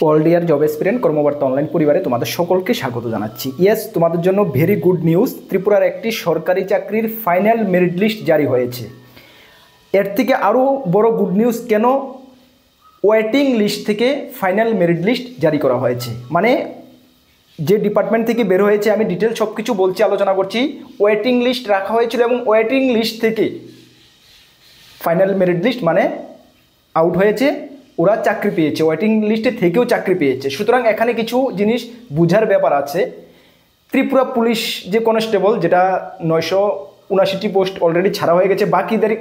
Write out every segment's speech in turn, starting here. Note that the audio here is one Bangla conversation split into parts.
All deer job experience কর্মবার্তা online পরিবারে তোমাদের সকলকে স্বাগত জানাচ্ছি। ইয়েস, তোমাদের জন্য ভেরি গুড নিউজ। ত্রিপুরার একটি সরকারি চাকরির ফাইনাল মেরিট লিস্ট জারি হয়েছে। এর থেকে আরও বড় গুড নিউজ কেন, ওয়েটিং লিস্ট থেকে ফাইনাল মেরিট লিস্ট জারি করা হয়েছে। মানে যে ডিপার্টমেন্ট থেকে বের হয়েছে, আমি ডিটেল সব কিছু বলছি, আলোচনা করছি। ওয়েটিং লিস্ট রাখা হয়েছিল এবং ওয়েটিং লিস্ট থেকে ফাইনাল মেরিট লিস্ট মানে আউট হয়েছে, ওরা চাকরি পেয়েছে, ওয়েটিং লিস্টে থেকেও চাকরি পেয়েছে। সুতরাং এখানে কিছু জিনিস বুঝার ব্যাপার আছে। ত্রিপুরা পুলিশ যে কনস্টেবল, যেটা 979টি পোস্ট অলরেডি ছাড়া হয়ে গেছে, বাকিদের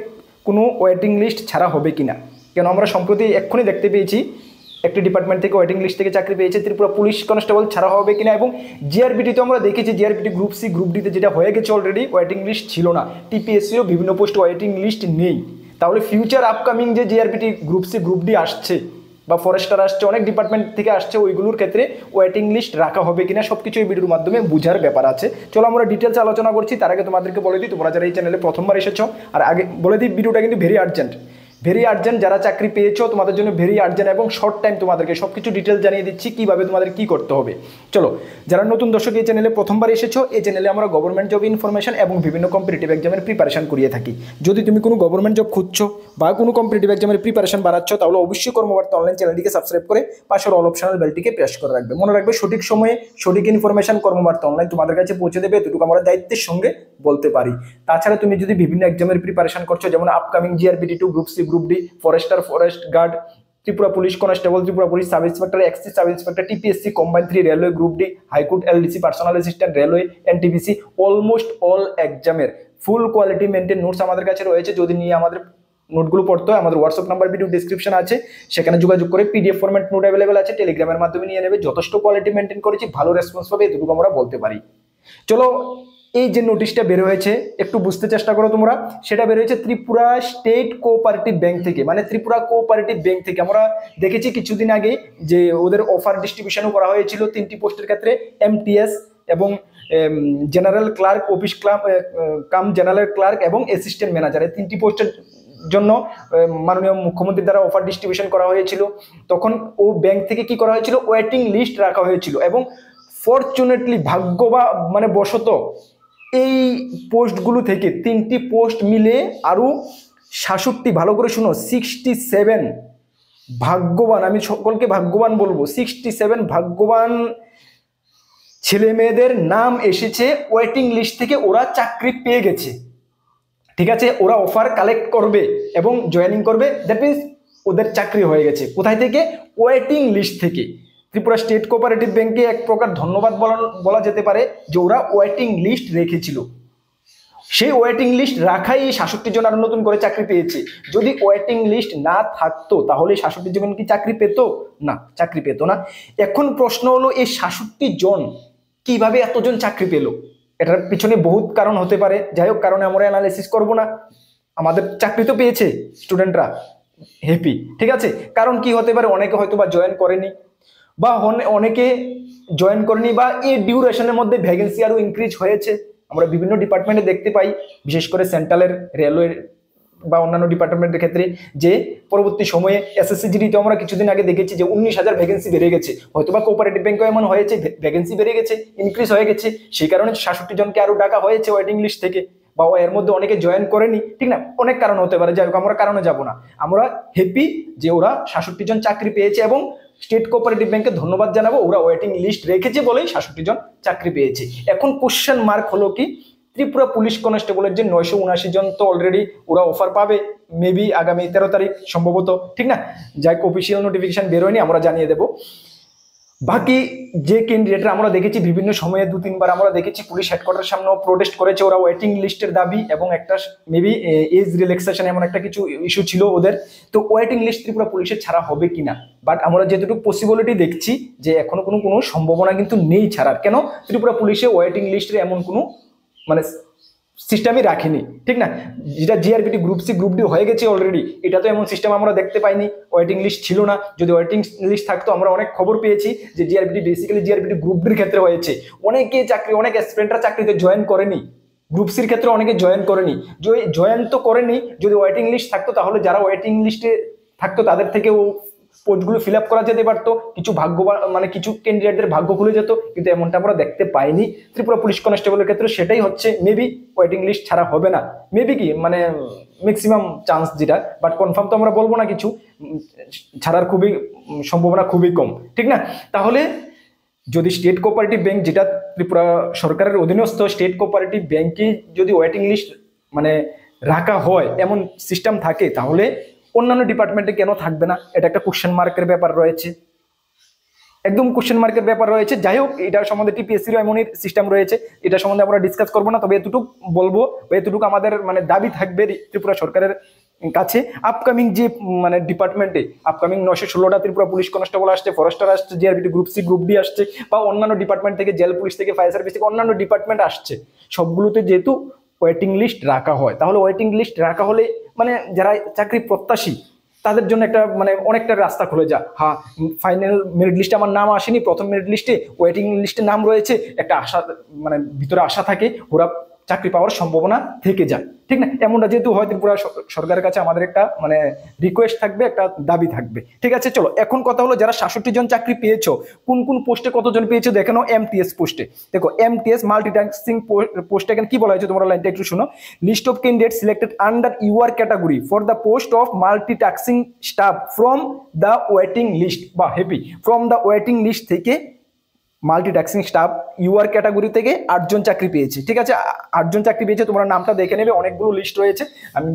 কোনো ওয়েটিং লিস্ট ছাড়া হবে কি না। কেন আমরা সম্প্রতি এক্ষুনি দেখতে পেয়েছি একটি ডিপার্টমেন্ট থেকে ওয়েটিং লিস্ট থেকে চাকরি পেয়েছে, ত্রিপুরা পুলিশ কনস্টেবল ছাড়া হবে কিনা। এবং জিআরবিটিতে আমরা দেখেছি, জিআরবিটি গ্রুপ সি গ্রুপ ডিতে যেটা হয়ে গেছে অলরেডি, ওয়েটিং লিস্ট ছিল না। টিপিএসসিও বিভিন্ন পোস্ট ওয়েটিং লিস্ট নেই। তাহলে ফিউচার আপকামিং যে GRBT group C group D আসছে বা ফরেস্টার আসছে, অনেক ডিপার্টমেন্ট থেকে আসছে, ওইগুলোর ক্ষেত্রে ওয়েটিং লিস্ট রাখা হবে কিনা সব কিছু এই ভিডিওর মাধ্যমে বুঝার ব্যাপার আছে। চলো আমরা ডিটেলস আলোচনা করছি। তার আগে তোমাদেরকে বলে দিই, তোমরা যারা এই চ্যানেলে প্রথমবার এসেছো, আর আগে বলে দিই ভিডিওটা কিন্তু ভেরি আর্জেন্ট, যারা চাকরি পেয়েছো তোমাদের জন্য ভেরি আর্জেন্ট এবং শর্ট টাইম তোমাদেরকে সব কিছু ডিটেলস জানিয়ে দিচ্ছি কীভাবে তোমাদের কী করতে হবে। চলো, যারা নতুন দর্শক এই চ্যানেলে প্রথমবার এসেছো, এই চ্যানেলে আমরা গভর্নমেন্ট জব ইনফরমেশন এবং বিভিন্ন কম্পিটিটিভ এক্সামের প্রিপারেশন করিয়ে থাকি। যদি তুমি কোনো গভর্নমেন্ট জব খুঁজছো বা কোনো কম্পিটিটিভ এক্সামের প্রিপারেশন বাড়াচ্ছ, তাহলে অবশ্যই কর্মবার্তা অনলাইন চ্যানেলটিকে সাবস্ক্রাইব করে পাশের অল অপশনাল বেলটিকে প্রেস করে রাখবে। মনে রাখবে, সঠিক সময়ে সঠিক ইনফরমেশন কর্মবার্তা অনলাইন তোমাদের কাছে পৌঁছে দেবে, এতটুকু আমরা দায়িত্বের সঙ্গে বলতে পারি। তাছাড়া তুমি যদি বিভিন্ন এক্সামের প্রিপারেশন করছো, যেমন upcoming JRBT 2, group C group D, forest guard, Tripura police constable, Tripura police sub inspector, excise sub inspector, TPSC combine 3, railway group D, high court LDC, personal assistant, railway, NTPC, almost all এক্সামের ফুল কোয়ালিটি মেনটেন নোটস আমাদের কাছে রয়েছে। যদি নিয়ে আমাদের নোটগুলো পড়তে হয়, আমাদের হোয়াটসঅ্যাপ নাম্বার ভিডিও ডিসক্রিপশন আছে, সেখানে যোগাযোগ করে পিডিএফ ফরম্যাট নোট অ্যাভেলেবেল আছে, টেলিগ্রামের মাধ্যমে নিয়ে নেবে। যথেষ্ট কোয়ালিটি মেনটেন করেছি, ভালো রেসপন্স পাবে, এটুকু আমরা বলতে পারি। চলো, এই যে নোটিশটা বের হয়েছে একটু বুঝতে চেষ্টা করো তোমরা। সেটা বের হয়েছে ত্রিপুরা স্টেট কোঅপারেটিভ ব্যাংক থেকে, মানে ত্রিপুরা কোঅপারেটিভ ব্যাংক থেকে। আমরা দেখেছি কিছুদিন আগে যে ওদের অফার ডিস্ট্রিবিউশনও করা হয়েছিল 3টি পোস্টের ক্ষেত্রে, এমটিএস এবং general clerk, office cum general clerk এবং অ্যাসিস্ট্যান্ট ম্যানেজার, এই 3টি পোস্টের জন্য মাননীয় মুখ্যমন্ত্রীর দ্বারা অফার ডিস্ট্রিবিউশন করা হয়েছিল। তখন ও ব্যাংক থেকে কি করা হয়েছিল, ওয়েটিং লিস্ট রাখা হয়েছিল। এবং ফরচুনেটলি, ভাগ্য বা মানে বশত, এই পোস্টগুলো থেকে 3টি পোস্ট মিলে আরও 66, ভালো করে শুনো, 67 ভাগ্যবান, আমি সকলকে ভাগ্যবান বলবো, 67 ভাগ্যবান ছেলে মেয়েদের নাম এসেছে ওয়েটিং লিস্ট থেকে, ওরা চাকরি পেয়ে গেছে। ঠিক আছে, ওরা অফার কালেক্ট করবে এবং জয়েনিং করবে, দ্যাট মিনস ওদের চাকরি হয়ে গেছে। কোথায় থেকে? ওয়েটিং লিস্ট থেকে। ত্রিপুরা স্টেট কোঅপারেটিভ ব্যাংকে এক প্রকার ধন্যবাদ বলা যেতে পারে যে ওরা ওয়েটিং লিস্ট রেখেছিল। সেই ওয়েটিং লিস্ট রাখাই 66 জন আরো নতুন করে চাকরি পেয়েছে। যদি ওয়েটিং লিস্ট না থাকতো তাহলে 66 জন কি চাকরি পেত? না, চাকরি পেত না। এখন প্রশ্ন হলো, এই 66 জন কিভাবে এতজন চাকরি পেল? এটার পিছনে বহুত কারণ হতে পারে। যাই হোক, কারণে আমরা অ্যানালাইসিস করব না। আমাদের চাকরি তো পেয়েছে, স্টুডেন্টরা হ্যাপি। ঠিক আছে, কারণ কি হতে পারে? অনেকে হয়তো বা জয়েন করেনি, বা অনেকে জয়েন করেনি, বা এই ডিউরেশনের মধ্যে ভ্যাকেন্সি আরো ইনক্রিজ হয়েছে। আমরা বিভিন্ন ডিপার্টমেন্টে দেখতে পাই, বিশেষ করে সেন্ট্রালের, রেলওয়ে বা অন্যান্য ডিপার্টমেন্টের ক্ষেত্রে, যে পরবর্তী সময়ে এসএসসি জিডিতে আমরা কিছুদিন আগে দেখেছি যে 19,000 ভ্যাকেন্সি বেড়ে গেছে। হয়তো বা কোঅপারেটিভ ব্যাংকে এমন হয়েছে, ভ্যাকেন্সি বেড়ে গেছে, ইনক্রিজ হয়ে গেছে, সেই কারণে 66 জনকে আরো ডাকা হয়েছে ওয়েটিং লিস্ট থেকে, বা এর মধ্যে অনেকে জয়েন করেনি। ঠিক না, অনেক কারণ হতে পারে। যাই হোক, আমরা কারণে যাব না। আমরা হ্যাপি যে ওরা 66 জন চাকরি পেয়েছে, এবং স্টেট কোঅপারেটিভ ব্যাংকে ধন্যবাদ জানাবো, ওরা ওয়েটিং লিস্ট রেখেছে বলেই 66 জন চাকরি পেয়েছে। এখন কোশ্চেন মার্ক হলো কি, ত্রিপুরা পুলিশ কনস্টেবলের যে 979 জন তো অলরেডি ওরা অফার পাবে, মেবি আগামী 13 তারিখ সম্ভবত। ঠিক না, যাই অফিসিয়াল নোটিফিকেশন বেরোয়নি, আমরা জানিয়ে দেবো। বাকি যে ক্যান্ডিডেটরা আমরা দেখেছি বিভিন্ন সময়ে 2-3 বার আমরা দেখেছি পুলিশ হেডকোয়ার্টারের সামনে প্রোটেস্ট করেছে, ওরা ওয়েটিং লিস্টের দাবি এবং একটা মেবি এজ রিল্যাক্সেশন এমন একটা কিছু ইস্যু ছিল ওদের। তো ওয়েটিং লিস্ট ত্রিপুরা পুলিশের ছাড়া হবে কিনা, বাট আমরা যেটুকু পসিবিলিটি দেখছি যে এখনো কোনো সম্ভাবনা কিন্তু নেই ছাড়ার। কেন? ত্রিপুরা পুলিশে ওয়েটিং লিস্টের এমন কোনো মানে সিস্টেমই রাখেনি। ঠিক না, যেটা GRBT group C group D হয়ে গেছে অলরেডি, এটা তো এমন সিস্টেম আমরা দেখতে পাইনি, ওয়েটিং লিস্ট ছিল না। যদি ওয়েটিং লিস্ট থাকতো, আমরা অনেক খবর পেয়েছি যে জিআরবিটি, বেসিক্যালি জিআরবিটি গ্রুপ ডির ক্ষেত্রে হয়েছে, অনেকে চাকরি, অনেক অ্যাসপিরেন্টরা চাকরিতে জয়েন করেনি, গ্রুপ সির ক্ষেত্রে অনেকে জয়েন করেনি। জয়েন তো করেনি, যদি ওয়েটিং লিস্ট থাকতো তাহলে যারা ওয়েটিং লিস্টে থাকতো তাদের থেকেও পোস্টগুলো ফিল আপ করা যেতে পারতো, কিছু ভাগ্যবান মানে কিছু ক্যান্ডিডেটদের ভাগ্য খুলে যেত, কিন্তু এমনটা আমরা দেখতে পাইনি ত্রিপুরা পুলিশ কনস্টেবলের ক্ষেত্রে। সেটাই হচ্ছে মেবি ওয়েটিং লিস্ট ছাড়া হবে না, মেবি কি মানে ম্যাক্সিমাম চান্স যেটা, বাট কনফার্ম তো আমরা বলবো না কিছু, ছাড়ার খুবই সম্ভাবনা খুবই কম, ঠিক না? তাহলে যদি স্টেট কোঅপারেটিভ ব্যাংক, যেটা ত্রিপুরা সরকারের অধীনস্থ স্টেট কোঅপারেটিভ ব্যাংকে যদি ওয়েটিং লিস্ট মানে রাখা হয়, এমন সিস্টেম থাকে, তাহলে অন্যান্য ডিপার্টমেন্টে কেন থাকবে না? এটা একটা কোশ্চেন মার্কের ব্যাপার রয়েছে, একদম কোশ্চেন মার্কের ব্যাপার রয়েছে। যাই হোক, এটার সম্বন্ধে টিপিএসসির এমনই সিস্টেম রয়েছে, এটা সম্বন্ধে আমরা ডিসকাস করবো না, তবে এতটুকু বলবো, এতটুকু আমাদের মানে দাবি থাকবে ত্রিপুরা সরকারের কাছে। আপকামিং যে মানে ডিপার্টমেন্টে আপকামিং 916টা ত্রিপুরা পুলিশ কনস্টেবল আসছে, ফরেস্টার আসছে, GRP group C group D আসছে, বা অন্যান্য ডিপার্টমেন্ট থেকে জেল পুলিশ থেকে ফায়ার সার্ভিস থেকে অন্যান্য ডিপার্টমেন্ট আসছে, সবগুলোতে যেহেতু ওয়েটিং লিস্ট রাখা হয়, তাহলে ওয়েটিং লিস্ট রাখা হলে মানে যারা চাকরি প্রত্যাশী তাদের জন্য একটা মানে অনেকটা রাস্তা খুলে যায়। হ্যাঁ, ফাইনাল মেরিট লিস্টে আমার নাম আসেনি, প্রথম মেরিট লিস্টে ওয়েটিং লিস্টে নাম রয়েছে, একটা আশা মানে ভিতরে আশা থাকে, ওরা চাকরি পাওয়ার সম্ভাবনা থেকে যায়, ঠিক না? এমনটা যেহেতু হয়, ত্রিপুরা সরকারের কাছে আমাদের একটা মানে রিকোয়েস্ট থাকবে, একটা দাবি থাকবে, ঠিক আছে? চলো, এখন কথা হলো যারা 66 জন চাকরি পেয়েছো, কোন কোন পোস্টে কতজন পেয়েছো দেখে নাও। এমটিএস পোস্টে দেখো, এমটিএস মাল্টিটাস্কিং পোস্টে এখানে কি বলা হয়েছে তোমরা লাইনটা একটু শুনো। List of candidate selected under UR category for the post of multitasking staff from the waiting list, বা হ্যাপি ফ্রম দ্য ওয়েটিং লিস্ট থেকে মাল্টিটাস্কিং স্টাফ ইউআর ক্যাটাগরি থেকে 8 জন চাকরি পেয়েছে, ঠিক আছে? 8 জন চাকরি পেয়েছে, তোমরা নামটা দেখে নেবে, অনেকগুলো লিস্ট রয়েছে, আমি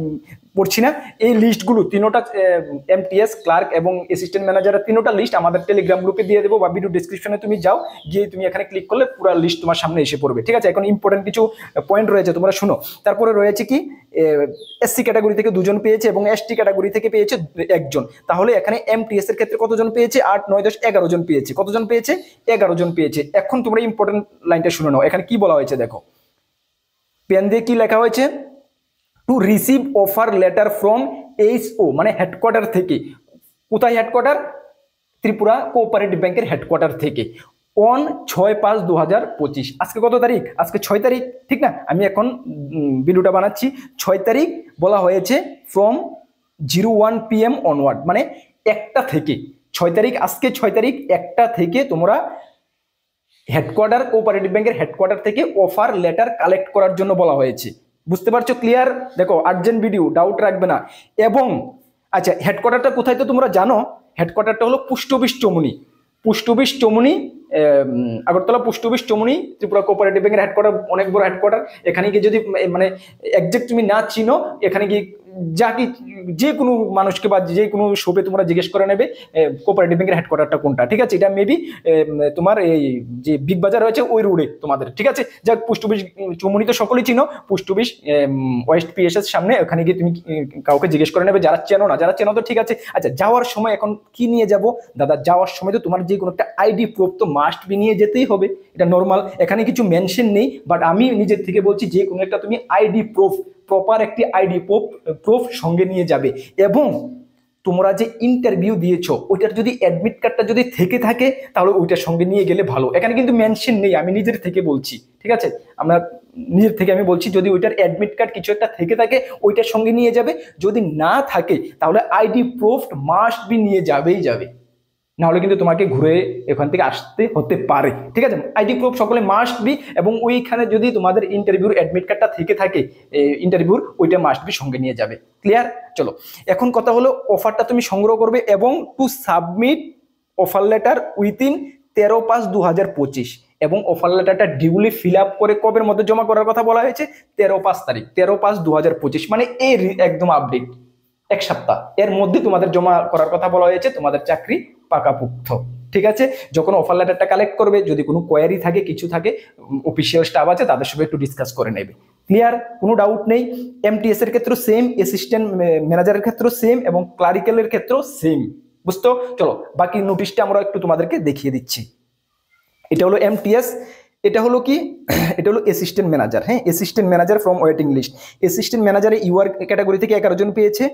পড়ছি না। এই লিস্টগুলো তিনোটা এমটিএস ক্লার্ক এবং অ্যাসিস্ট্যান্ট ম্যানেজারের তিনোটা লিস্ট আমাদের টেলিগ্রাম গ্রুপে দিয়ে দেবো, বা ভিডিও ডিসক্রিপশনে তুমি যাও, গিয়ে তুমি এখানে ক্লিক করলে পুরো লিস্ট তোমার সামনে এসে পড়বে, ঠিক আছে? এখন ইম্পর্টেন্ট কিছু পয়েন্ট রয়েছে, তোমরা শুনো। তারপরে রয়েছে কি, এসসি ক্যাটাগরি থেকে 2 জন পেয়েছে এবং এসটি ক্যাটাগরি থেকে পেয়েছে 1 জন। তাহলে এখানে এমটিএস এর ক্ষেত্রে কতজন পেয়েছে? 8, 9, 10, 11 জন পেয়েছে। কতজন পেয়েছে? 11 জন পেয়েছে। এখন তোমরা ইম্পর্টেন্ট লাইনটা শুনে নাও, এখানে কি বলা হয়েছে দেখো, পেন দিয়ে কি লেখা হয়েছে? To receive offer letter from HO, মানে হেডকোয়ার্টার থেকে। কোথায় হেডকোয়ার্টার? ত্রিপুরা কোঅপারেটিভ ব্যাংকের হেডকোয়ার্টার থেকে, অন 6/5/2025। আজকে কত তারিখ? আজকে 6 তারিখ, ঠিক না? আমি এখন ভিডিওটা বানাচ্ছি 6 তারিখ, বলা হয়েছে ফ্রম 01 PM অনওয়ার্ড, মানে 1টা থেকে 6 তারিখ, আজকে 6 তারিখ 1টা থেকে তোমরা হেডকোয়ার্টার কোঅপারেটিভ ব্যাংকের হেডকোয়ার্টার থেকে অফার লেটার কালেক্ট করার জন্য বলা হয়েছে। বুঝতে পারছো? ক্লিয়ার? দেখো, আর্জেন্ট ভিডিও, ডাউট রাখবে না। এবং আচ্ছা, হেডকোয়ার্টারটা কোথায় তো তোমরা জানো, হেডকোয়ার্টারটা হলো post office Chowmuhani, post office Chowmuhani, Agartala post office Chowmuhani, Tripura cooperative ব্যাংকের হেডকোয়ার্টার, অনেক বড় হেডকোয়ার্টার। এখানে গিয়ে যদি মানে একজ্যাক্ট তুমি না চিনো, এখানে গিয়ে যা কি যে কোনো মানুষকে বা যে কোনো শোপে তোমরা জিজ্ঞেস করে নেবে কোঅপারেটিভ ব্যাংকের হেডকোয়ার্টারটা কোনটা, ঠিক আছে? এটা মেবি তোমার এই যে বিগ বাজার রয়েছে ওই রোডে তোমাদের, ঠিক আছে? যাক, পোস্ট অফিস চমুনি তো সকলেই চিনো, পোস্ট অফিস ওয়েস্ট পিএসএস সামনে, ওখানে গিয়ে তুমি কাউকে জিজ্ঞেস করে নেবে, যারা চেনো না, যারা চেনো তো ঠিক আছে। আচ্ছা, যাওয়ার সময় এখন কি নিয়ে যাব দাদা? যাওয়ার সময় তো তোমার যে কোনো একটা আইডি প্রুফ তো মাস্ট বি নিয়ে যেতেই হবে, এটা নর্মাল, এখানে কিছু মেনশন নেই, বাট আমি নিজের থেকে বলছি যে কোনো একটা তুমি আইডি প্রুফ, প্রপার একটি আইডি প্রুফ সঙ্গে নিয়ে যাবে। এবং তোমরা যে ইন্টারভিউ দিয়েছো ওইটার যদি অ্যাডমিট কার্ডটা যদি থেকে থাকে, তাহলে ওইটার সঙ্গে নিয়ে গেলে ভালো। এখানে কিন্তু মেনশন নেই, আমি নিজের থেকে বলছি, ঠিক আছে? আমরা নিজের থেকে আমি বলছি, যদি ওইটার অ্যাডমিট কার্ড কিছু একটা থেকে থাকে ওইটার সঙ্গে নিয়ে যাবে, যদি না থাকে তাহলে আইডি প্রুফ মাস্ট বি নিয়ে যাবেই যাবে, নাহলে কিন্তু তোমাকে ঘুরে এখান থেকে আসতে হতে পারে, ঠিক আছে? আইডি প্রুফ সকলে মাস্ট বি, এবং ওইখানে যদি তোমাদের ইন্টারভিউর অ্যাডমিট কার্ডটা থেকে থাকে ইন্টারভিউর, ওইটা মাস্ট বি সঙ্গে নিয়ে যাবে। ক্লিয়ার? চলো, এখন কথা হলো অফারটা তুমি সংগ্রহ করবে এবং to submit offer letter within 13/5/2025, এবং অফার লেটারটা ডিউলি ফিল আপ করে কবের মধ্যে জমা করার কথা বলা হয়েছে? 13/5 তারিখ, 13/5/2025, মানে এই একদম আপডেট 1 সপ্তাহ এর মধ্যে তোমাদের জমা করার কথা বলা হয়েছে, তোমাদের চাকরি পাকাপুক্ত, ঠিক আছে? যখন অফার লেটারটা কালেক্ট করবে, যদি কোনো কোয়ারি থাকে, কিছু থাকে, অফিসিয়াল স্টাফ আছে, তাদের সঙ্গে একটু ডিসকাস করে নেবে। ক্লিয়ার? কোনো ডাউট নেই। এমটিএস এর ক্ষেত্রে সেম, অ্যাসিস্ট্যান্ট ম্যানেজারের ক্ষেত্রে সেম, এবং ক্লারিক্যালের ক্ষেত্রেও সেম। বুঝতো? চলো, বাকি নোটিশটা আমরা একটু তোমাদেরকে দেখিয়ে দিচ্ছি। এটা হলো এমটিএস, এটা হলো কি, এটা হলো অ্যাসিস্ট্যান্ট ম্যানেজার। হ্যাঁ, assistant manager from waiting list. Assistant ম্যানেজারে ইউআর ক্যাটাগরি থেকে 11 জন পেয়েছে,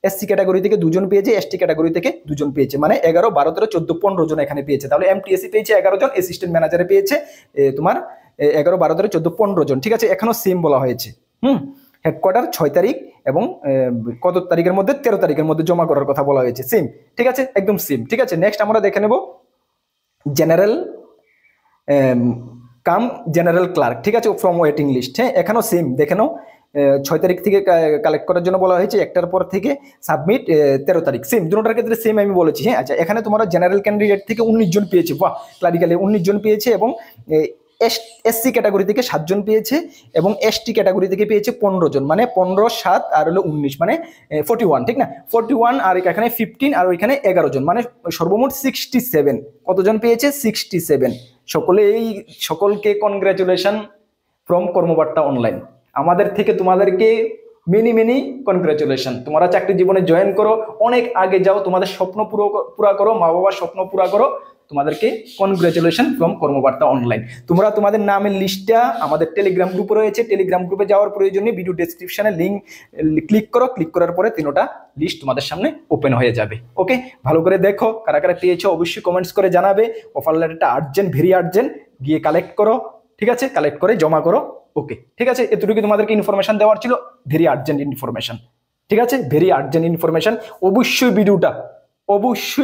এসসি ক্যাটাগরি থেকে 2 জন পেয়েছে, এসটি ক্যাটাগরি থেকে 2 জন পেয়েছে, মানে 11, 12, 13, 14, 15 জন এখানে পেয়েছে। তাহলে এমটিএসি পেয়েছে 11 জন, অ্যাসিস্ট্যান্ট ম্যানেজারে পেয়েছে তোমার 11, 12, 13, 14, 15 জন, ঠিক আছে? এখানেও সেম বলা হয়েছে। হেডকোয়ার্টার 6 তারিখ এবং কত তারিখের মধ্যে 13 তারিখের মধ্যে জমা করার কথা বলা হয়েছে। সেম, ঠিক আছে, একদম সেম। ঠিক আছে, নেক্সট আমরা দেখে নেব জেনারেল কাম জেনারেল ক্লার্ক। ঠিক আছে, ফ্রম ওয়েটিং লিস্ট। হ্যাঁ, এখানেও সেম দেখে নাও, 6 তারিখ থেকে কালেক্ট করার জন্য বলা হয়েছে, 1টার পর থেকে সাবমিট 13 তারিখ। সেম, দুটোটার ক্ষেত্রে সেম আমি বলেছি। হ্যাঁ, আচ্ছা, এখানে তোমরা জেনারেল ক্যান্ডিডেট থেকে 19 জন পেয়েছে, বাহ, ক্লারিক্যালে 19 জন পেয়েছে, এবং এসসি ক্যাটাগরি থেকে 7 জন পেয়েছে, এবং এসটি ক্যাটাগরি থেকে পেয়েছে 15 জন, মানে 15 7 আর হলো 19 মানে 41, ঠিক না? 41 আর এখানে 15 আর ওইখানে 11 জন, মানে সর্বমোট 67। কতজন পেয়েছে? 67। সকলকে কনগ্রাচুলেশন ফ্রম কর্মবার্তা অনলাইন। আমাদের থেকে তোমাদেরকে মেনি কনগ্রাচুলেশন। তোমরা চাকরি জীবনে জয়েন করো, অনেক আগে যাও, তোমাদের স্বপ্ন পুরা করো, মা বাবার স্বপ্ন পুরা করো। তোমাদেরকে কনগ্রাচুলেশন ফ্রম কর্মবার্তা অনলাইন। তোমরা তোমাদের নামের লিস্টটা আমাদের টেলিগ্রাম গ্রুপে রয়েছে, টেলিগ্রাম গ্রুপে যাওয়ার প্রয়োজনে ভিডিও ডেসক্রিপশনে লিঙ্ক ক্লিক করো, ক্লিক করার পরে 3টা লিস্ট তোমাদের সামনে ওপেন হয়ে যাবে। ওকে, ভালো করে দেখো, কারা কারা পেয়েছো অবশ্যই কমেন্টস করে জানাবে। অফার লেটারটা আর্জেন্ট, ভেরি আর্জেন্ট, গিয়ে কালেক্ট করো। ঠিক আছে, কালেক্ট করে জমা করো। ওকে, ঠিক আছে, এতটুকু তোমাদেরকে ইনফরমেশন দেওয়ার ছিল, ভেরি আর্জেন্ট ইনফরমেশন। ঠিক আছে, ভেরি আর্জেন্ট ইনফরমেশন। অবশ্যই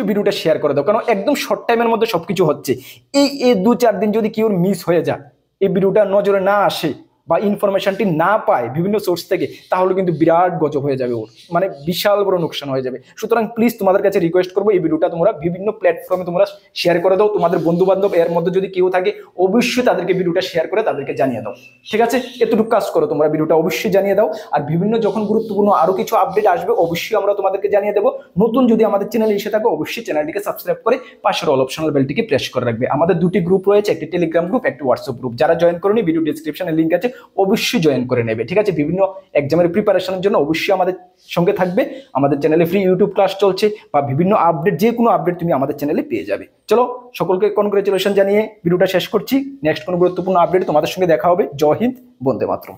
ভিডিওটা শেয়ার করে দাও, কারণ একদম শর্ট টাইমের মধ্যে সবকিছু হচ্ছে। এই 2-4 দিন যদি কেউ মিস হয়ে যায়, এই ভিডিওটা নজরে না আসে বা ইনফরমেশনটি না পায় বিভিন্ন সোর্স থেকে, তাহলে কিন্তু বিরাট গজব হয়ে যাবে, ওর মানে বিশাল বড় নোকসান হয়ে যাবে। সুতরাং প্লিজ তোমাদের কাছে রিকোয়েস্ট করবো, এই ভিডিওটা তোমরা বিভিন্ন প্ল্যাটফর্মে তোমরা শেয়ার করে দাও। তোমাদের বন্ধু বান্ধব এর মধ্যে যদি কেউ থাকে, অবশ্যই তাদেরকে ভিডিওটা শেয়ার করে তাদেরকে জানিয়ে দাও। ঠিক আছে, এতটুকু কাজ করো, তোমরা ভিডিওটা অবশ্যই জানিয়ে দাও। আর বিভিন্ন যখন গুরুত্বপূর্ণ আরো কিছু আপডেট আসবে, অবশ্যই আমরা তোমাদেরকে জানিয়ে দেবো। নতুন যদি আমাদের চ্যানেলে এসে থাকো, অবশ্যই চ্যানেলটিকে সাবস্ক্রাইব করে পাশের অল অপশনাল বেলটিকে প্রেস করে রাখবে। আমাদের 2টি গ্রুপ রয়েছে, একটি টেলিগ্রাম গ্রুপ, একটি হোয়াটসঅ্যাপ গ্রুপ। যারা জয়েন করেনি, ভিডিও ডেসক্রিপশনে লিঙ্ক আছে, অবশ্যই জয়েন করে নেবে। ঠিক আছে, বিভিন্ন এক্সামের প্রিপারেশনের জন্য অবশ্যই আমাদের সঙ্গে থাকবে। আমাদের চ্যানেলে ফ্রি ইউটিউব ক্লাস চলছে, বা বিভিন্ন আপডেট, যে কোনো আপডেট তুমি আমাদের চ্যানেলে পেয়ে যাবে। চলো, সকলকে কনগ্রাচুলেশন জানিয়ে ভিডিওটা শেষ করছি। নেক্সট কোনো গুরুত্বপূর্ণ আপডেট তোমাদের সঙ্গে দেখা হবে। জয় হিন্দ, বন্দে মাতরম।